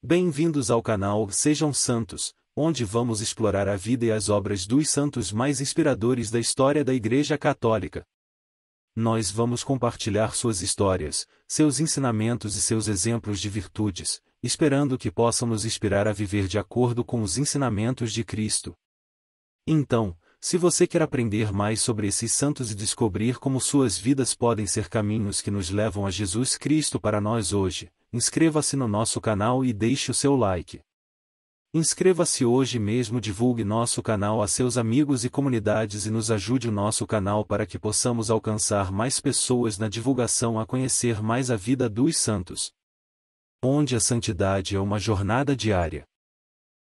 Bem-vindos ao canal Sejam Santos, onde vamos explorar a vida e as obras dos santos mais inspiradores da história da Igreja Católica. Nós vamos compartilhar suas histórias, seus ensinamentos e seus exemplos de virtudes, esperando que possam nos inspirar a viver de acordo com os ensinamentos de Cristo. Então, se você quer aprender mais sobre esses santos e descobrir como suas vidas podem ser caminhos que nos levam a Jesus Cristo para nós hoje, inscreva-se no nosso canal e deixe o seu like. Inscreva-se hoje mesmo, divulgue nosso canal a seus amigos e comunidades e nos ajude o nosso canal para que possamos alcançar mais pessoas na divulgação a conhecer mais a vida dos santos. Onde a santidade é uma jornada diária.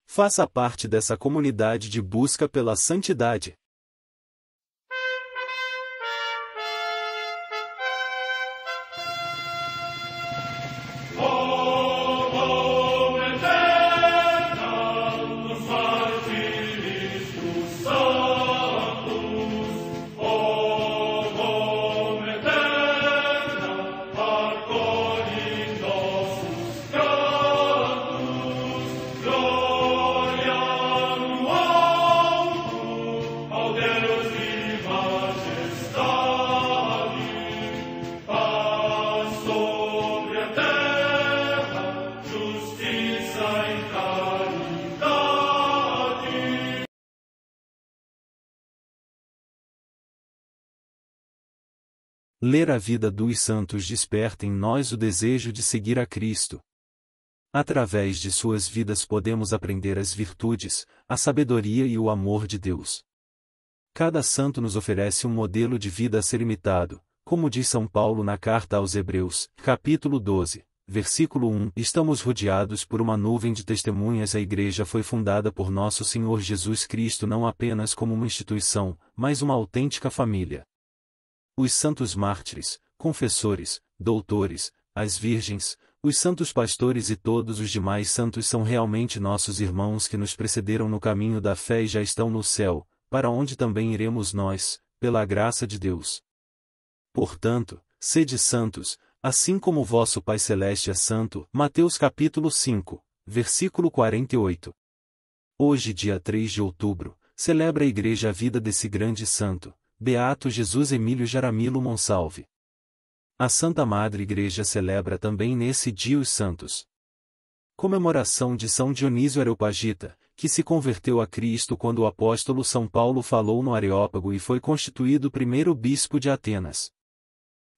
Faça parte dessa comunidade de busca pela santidade. Ler a vida dos santos desperta em nós o desejo de seguir a Cristo. Através de suas vidas podemos aprender as virtudes, a sabedoria e o amor de Deus. Cada santo nos oferece um modelo de vida a ser imitado, como diz São Paulo na carta aos Hebreus, capítulo 12, versículo 1. Estamos rodeados por uma nuvem de testemunhas. A Igreja foi fundada por nosso Senhor Jesus Cristo não apenas como uma instituição, mas uma autêntica família. Os santos mártires, confessores, doutores, as virgens, os santos pastores e todos os demais santos são realmente nossos irmãos que nos precederam no caminho da fé e já estão no céu, para onde também iremos nós, pela graça de Deus. Portanto, sede santos, assim como o vosso Pai Celeste é santo. Mateus capítulo 5, versículo 48. Hoje, dia 3 de outubro, celebra a Igreja a vida desse grande santo, Beato Jesus Emílio Jaramillo Monsalve. A Santa Madre Igreja celebra também nesse dia os santos. Comemoração de São Dionísio Areopagita, que se converteu a Cristo quando o apóstolo São Paulo falou no Areópago e foi constituído primeiro bispo de Atenas.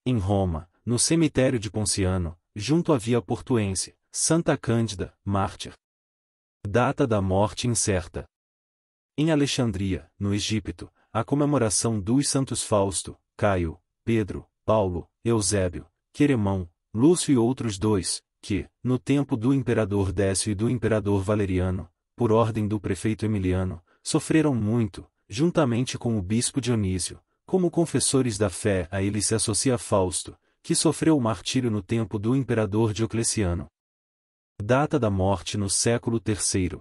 Em Roma, no cemitério de Ponciano, junto à Via Portuense, Santa Cândida, mártir. Data da morte incerta. Em Alexandria, no Egito, a comemoração dos santos Fausto, Caio, Pedro, Paulo, Eusébio, Queremão, Lúcio e outros dois, que, no tempo do imperador Décio e do imperador Valeriano, por ordem do prefeito Emiliano, sofreram muito, juntamente com o bispo Dionísio, como confessores da fé. A ele se associa Fausto, que sofreu o martírio no tempo do imperador Diocleciano. Data da morte no século III.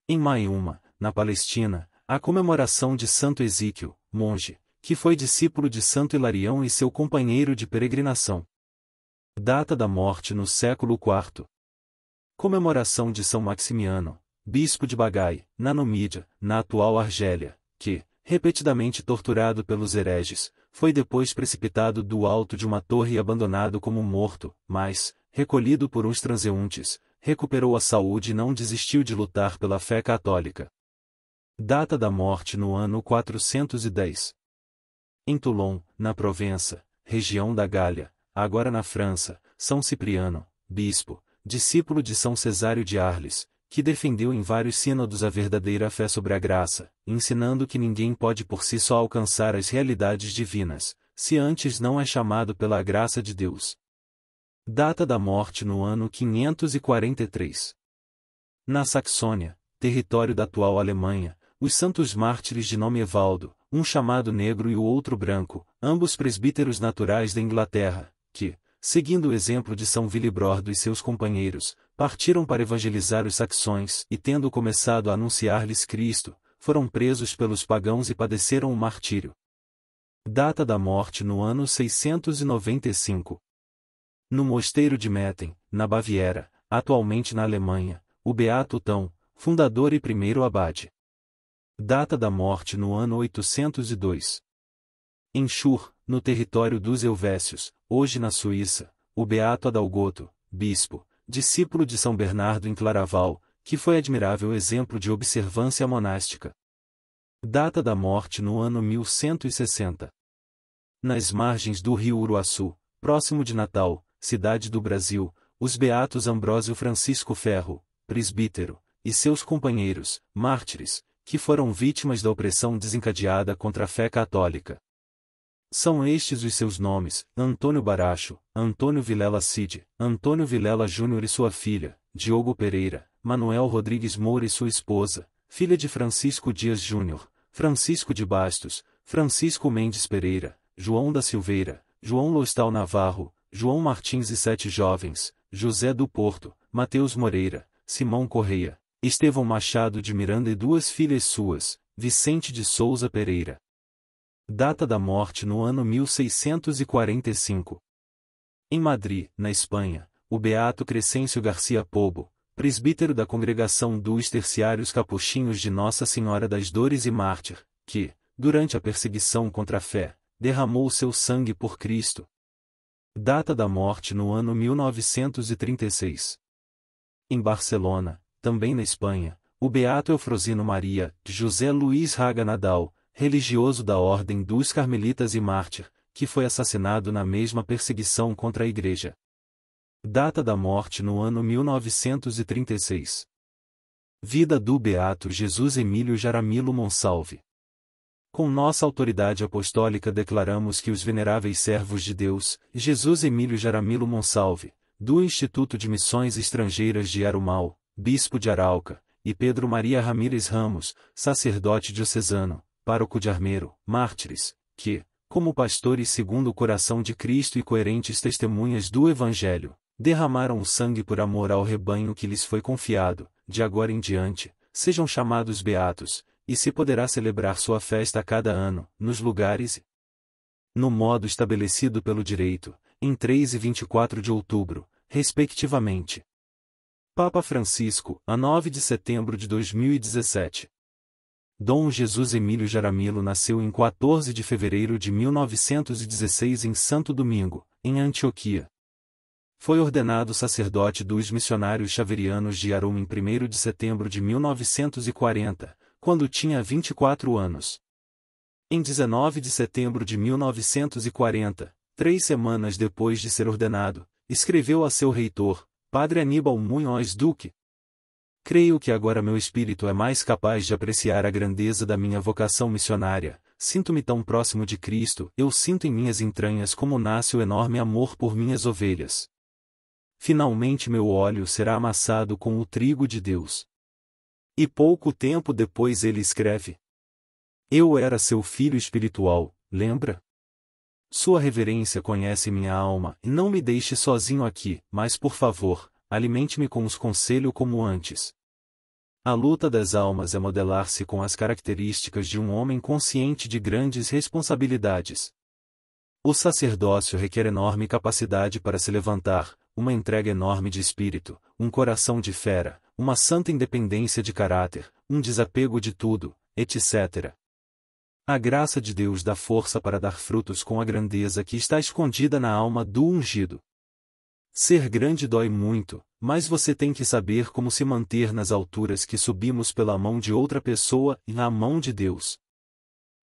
Em Maiúma, na Palestina, a comemoração de Santo Exíquio, monge, que foi discípulo de Santo Hilarião e seu companheiro de peregrinação. Data da morte no século IV. Comemoração de São Maximiano, bispo de Bagai, na Numídia, na atual Argélia, que, repetidamente torturado pelos hereges, foi depois precipitado do alto de uma torre e abandonado como morto, mas, recolhido por uns transeuntes, recuperou a saúde e não desistiu de lutar pela fé católica. Data da morte no ano 410. Em Toulon, na Provença, região da Gália, agora na França, São Cipriano, bispo, discípulo de São Cesário de Arles, que defendeu em vários sínodos a verdadeira fé sobre a graça, ensinando que ninguém pode por si só alcançar as realidades divinas, se antes não é chamado pela graça de Deus. Data da morte no ano 543. Na Saxônia, território da atual Alemanha, os santos mártires de nome Evaldo, um chamado negro e o outro branco, ambos presbíteros naturais da Inglaterra, que, seguindo o exemplo de São Willibrord e seus companheiros, partiram para evangelizar os saxões e, tendo começado a anunciar-lhes Cristo, foram presos pelos pagãos e padeceram o martírio. Data da morte no ano 695. No mosteiro de Metten, na Baviera, atualmente na Alemanha, o beato Tão, fundador e primeiro abade. Data da morte no ano 802. Em Chur, no território dos Helvécios, hoje na Suíça, o beato Adalgoto, bispo, discípulo de São Bernardo em Claraval, que foi admirável exemplo de observância monástica. Data da morte no ano 1160. Nas margens do rio Uruaçu, próximo de Natal, cidade do Brasil, os beatos Ambrósio Francisco Ferro, presbítero, e seus companheiros, mártires, que foram vítimas da opressão desencadeada contra a fé católica. São estes os seus nomes: Antônio Baracho, Antônio Vilela Cid, Antônio Vilela Júnior e sua filha, Diogo Pereira, Manuel Rodrigues Moura e sua esposa, filha de Francisco Dias Júnior, Francisco de Bastos, Francisco Mendes Pereira, João da Silveira, João Lostal Navarro, João Martins e 7 jovens, José do Porto, Mateus Moreira, Simão Correia, Estevão Machado de Miranda e 2 filhas suas, Vicente de Souza Pereira. Data da morte no ano 1645. Em Madrid, na Espanha, o beato Crescêncio Garcia Pobo, presbítero da Congregação dos Terciários Capuchinhos de Nossa Senhora das Dores e mártir, que, durante a perseguição contra a fé, derramou seu sangue por Cristo. Data da morte no ano 1936. Em Barcelona, também na Espanha, o beato Eufrosino Maria, José Luís Raga Nadal, religioso da Ordem dos Carmelitas e mártir, que foi assassinado na mesma perseguição contra a Igreja. Data da morte no ano 1936. Vida do beato Jesus Emílio Jaramillo Monsalve. Com nossa autoridade apostólica declaramos que os veneráveis servos de Deus, Jesus Emílio Jaramillo Monsalve, do Instituto de Missões Estrangeiras de Arumal, bispo de Arauca, e Pedro Maria Ramírez Ramos, sacerdote diocesano, pároco de Armeiro, mártires, que, como pastores segundo o coração de Cristo e coerentes testemunhas do Evangelho, derramaram o sangue por amor ao rebanho que lhes foi confiado, de agora em diante, sejam chamados beatos, e se poderá celebrar sua festa a cada ano, nos lugares e no modo estabelecido pelo direito, em 3 e 24 de outubro, respectivamente. Papa Francisco, a 9 de setembro de 2017. Dom Jesus Emílio Jaramillo nasceu em 14 de fevereiro de 1916 em Santo Domingo, em Antioquia. Foi ordenado sacerdote dos missionários xaverianos de Arum em 1º de setembro de 1940, quando tinha 24 anos. Em 19 de setembro de 1940, 3 semanas depois de ser ordenado, escreveu a seu reitor, Padre Aníbal Munhoz Duque: creio que agora meu espírito é mais capaz de apreciar a grandeza da minha vocação missionária, sinto-me tão próximo de Cristo, eu sinto em minhas entranhas como nasce o enorme amor por minhas ovelhas. Finalmente meu óleo será amassado com o trigo de Deus. E pouco tempo depois ele escreve: eu era seu filho espiritual, lembra? Sua reverência conhece minha alma, e não me deixe sozinho aqui, mas por favor, alimente-me com os conselhos como antes. A luta das almas é modelar-se com as características de um homem consciente de grandes responsabilidades. O sacerdócio requer enorme capacidade para se levantar, uma entrega enorme de espírito, um coração de fera, uma santa independência de caráter, um desapego de tudo, etc. A graça de Deus dá força para dar frutos com a grandeza que está escondida na alma do ungido. Ser grande dói muito, mas você tem que saber como se manter nas alturas que subimos pela mão de outra pessoa e na mão de Deus.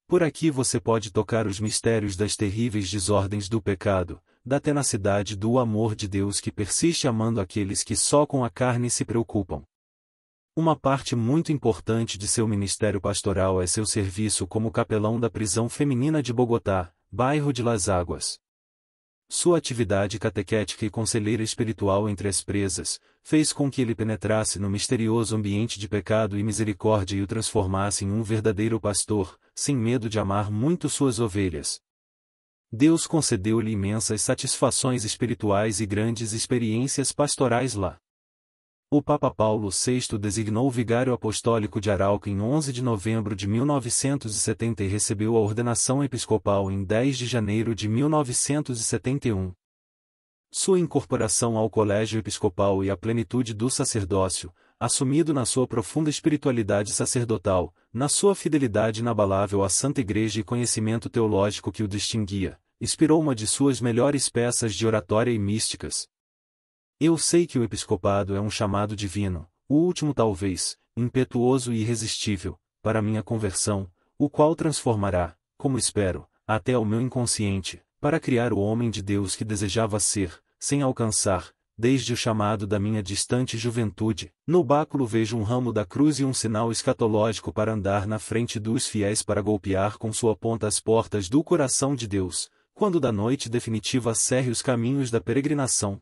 Por aqui você pode tocar os mistérios das terríveis desordens do pecado, da tenacidade do amor de Deus que persiste amando aqueles que só com a carne se preocupam. Uma parte muito importante de seu ministério pastoral é seu serviço como capelão da prisão feminina de Bogotá, bairro de Las Águas. Sua atividade catequética e conselheira espiritual entre as presas, fez com que ele penetrasse no misterioso ambiente de pecado e misericórdia e o transformasse em um verdadeiro pastor, sem medo de amar muito suas ovelhas. Deus concedeu-lhe imensas satisfações espirituais e grandes experiências pastorais lá. O Papa Paulo VI designou o vigário apostólico de Arauca em 11 de novembro de 1970 e recebeu a ordenação episcopal em 10 de janeiro de 1971. Sua incorporação ao colégio episcopal e à plenitude do sacerdócio, assumido na sua profunda espiritualidade sacerdotal, na sua fidelidade inabalável à Santa Igreja e conhecimento teológico que o distinguia, inspirou uma de suas melhores peças de oratória e místicas. Eu sei que o episcopado é um chamado divino, o último talvez, impetuoso e irresistível, para minha conversão, o qual transformará, como espero, até o meu inconsciente, para criar o homem de Deus que desejava ser, sem alcançar, desde o chamado da minha distante juventude. No báculo vejo um ramo da cruz e um sinal escatológico para andar na frente dos fiéis para golpear com sua ponta as portas do coração de Deus, quando da noite definitiva cerre os caminhos da peregrinação.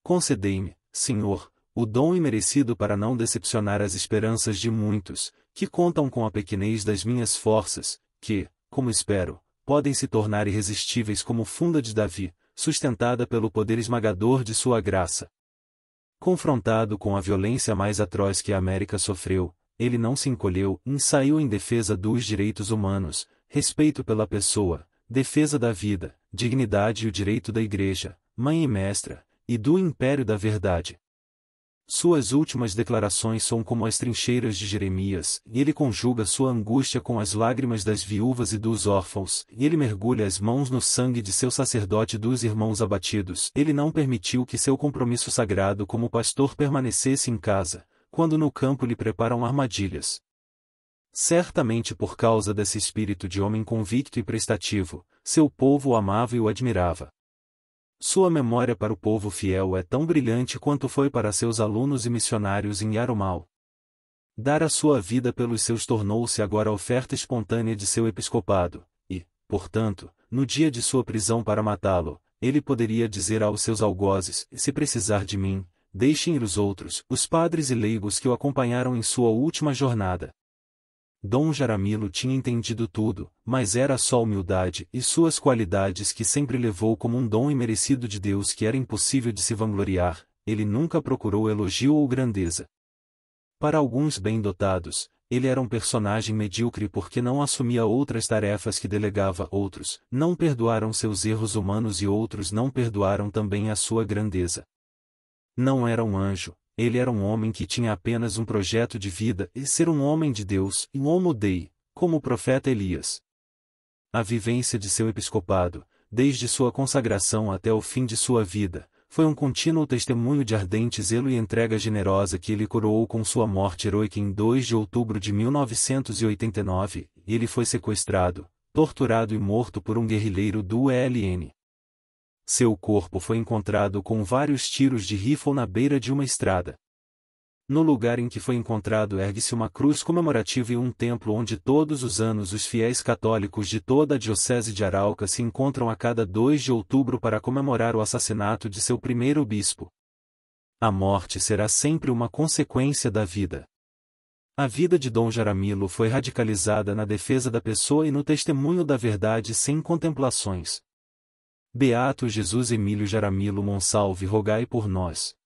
Concedei-me, Senhor, o dom imerecido para não decepcionar as esperanças de muitos, que contam com a pequenez das minhas forças, que, como espero, podem se tornar irresistíveis como funda de Davi, sustentada pelo poder esmagador de sua graça. Confrontado com a violência mais atroz que a América sofreu, ele não se encolheu, saiu em defesa dos direitos humanos, respeito pela pessoa, defesa da vida, dignidade e o direito da Igreja, mãe e mestra, e do império da verdade. Suas últimas declarações são como as trincheiras de Jeremias, e ele conjuga sua angústia com as lágrimas das viúvas e dos órfãos, e ele mergulha as mãos no sangue de seu sacerdote e dos irmãos abatidos. Ele não permitiu que seu compromisso sagrado como pastor permanecesse em casa, quando no campo lhe preparam armadilhas. Certamente por causa desse espírito de homem convicto e prestativo, seu povo o amava e o admirava. Sua memória para o povo fiel é tão brilhante quanto foi para seus alunos e missionários em Yarumal. Dar a sua vida pelos seus tornou-se agora a oferta espontânea de seu episcopado, e, portanto, no dia de sua prisão para matá-lo, ele poderia dizer aos seus algozes: se precisar de mim, deixem ir os outros, os padres e leigos que o acompanharam em sua última jornada. Dom Jaramillo tinha entendido tudo, mas era só humildade e suas qualidades que sempre levou como um dom imerecido de Deus que era impossível de se vangloriar. Ele nunca procurou elogio ou grandeza. Para alguns bem dotados, ele era um personagem medíocre porque não assumia outras tarefas que delegava a outros, não perdoaram seus erros humanos e outros não perdoaram também a sua grandeza. Não era um anjo. Ele era um homem que tinha apenas um projeto de vida e ser um homem de Deus, um homo Dei, como o profeta Elias. A vivência de seu episcopado, desde sua consagração até o fim de sua vida, foi um contínuo testemunho de ardente zelo e entrega generosa que ele coroou com sua morte heroica em 2 de outubro de 1989, e ele foi sequestrado, torturado e morto por um guerrilheiro do ELN. Seu corpo foi encontrado com vários tiros de rifle na beira de uma estrada. No lugar em que foi encontrado ergue-se uma cruz comemorativa e um templo onde todos os anos os fiéis católicos de toda a diocese de Arauca se encontram a cada 2 de outubro para comemorar o assassinato de seu primeiro bispo. A morte será sempre uma consequência da vida. A vida de Dom Jaramillo foi radicalizada na defesa da pessoa e no testemunho da verdade sem contemplações. Beato Jesus Emílio Jaramillo Monsalve, rogai por nós.